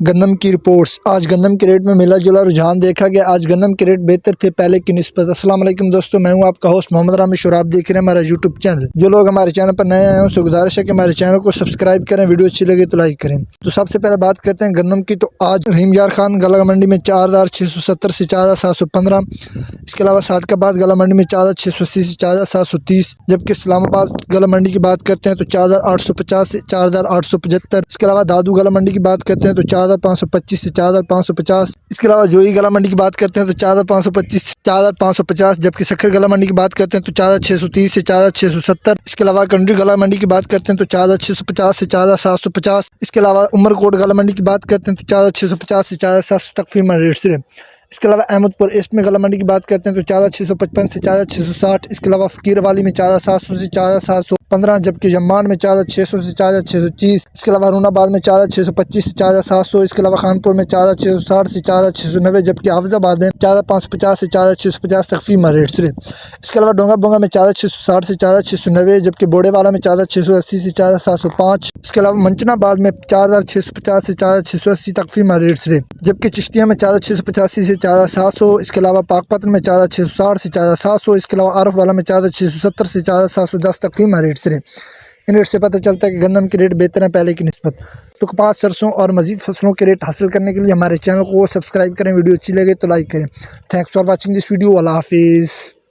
گندم کی رپورٹس۔ آج گندم کے ریٹ میں ملا جلا رجحان دیکھا گیا۔ آج گندم کے ریٹ بہتر تھے پہلے کی نسبت۔ السلام علیکم دوستو، میں ہوں آپ کا ہوسٹ محمد رامش اور آپ دیکھ رہے ہیں ہمارا یوٹیوب چینل۔ جو لوگ ہمارے چینل پر نئے آئے ہیں ان سے گزارش ہے کہ ہمارے چینل کو سبسکرائب کریں، ویڈیو اچھی لگے تو لائک کریں۔ تو سب سے پہلے بات کرتے ہیں گندم کی۔ تو آج رحیم یار خان گلا منڈی میں 4670 سے 4715، اس کے علاوہ صادقآباد گلا منڈی میں 4680 سے 4730، جبکہ اسلام آباد گلا منڈی کی بات کرتے ہیں تو 4850 سے 4875، اس کے علاوہ دادو گلا منڈی کی بات کرتے ہیں تو 4525 سے 4550، اس کے علاوہ جوئی گلا منڈی کی بات کرتے ہیں تو 4525 سے 4550، جبکہ سکھر گلا منڈی کی بات کرتے ہیں تو 4630 سے 4670، اس کے علاوہ کنڈری گلا منڈی کی بات کرتے ہیں تو 4650 سے 4750، اس کے علاوہ عمر کوٹ گلا منڈی کی بات کرتے ہیں تو 4650 سے 4700 تک فیمل ریٹ سے۔ اس کے علاوہ احمد پور ایسٹ میں گلا منڈی کی بات کرتے ہیں تو 4655 سے 4660، اس کے علاوہ فقیر والی میں 4700 سے 4715، جبکہ جمان میں 4600 سے 4630، اس کے علاوہ ہارون آباد میں 4625 سے 4700، اس کے علاوہ خانپور میں 4660 سے 4690، جبکہ حافظ آباد میں 4550 سے 4650 تک فیمل ریٹ سے۔ اس کے علاوہ ڈونگا بونگا میں 4660 سے 4690، جبکہ بوڑے والا میں 4680 سے 4705، اس کے علاوہ منچنا آباد میں 4650 سے 4680 تک فیمل ریٹ سے، جبکہ چشتیہ میں 4685 سے 4700، اس کے علاوہ پاک پتن میں 4660 سے 4700، اس کے علاوہ عارف والا میں 4670 سے 4710 تک فیمل ریٹ سے۔ ان ریٹ سے پتہ چلتا ہے کہ گندم کے ریٹ بہتر ہیں پہلے کی نسبت۔ تو کپاس، سرسوں اور مزید فصلوں کے ریٹ حاصل کرنے کے لیے ہمارے چینل کو سبسکرائب کریں، ویڈیو اچھی لگے تو لائک کریں۔ Thanks for watching this video. اللہ حافظ۔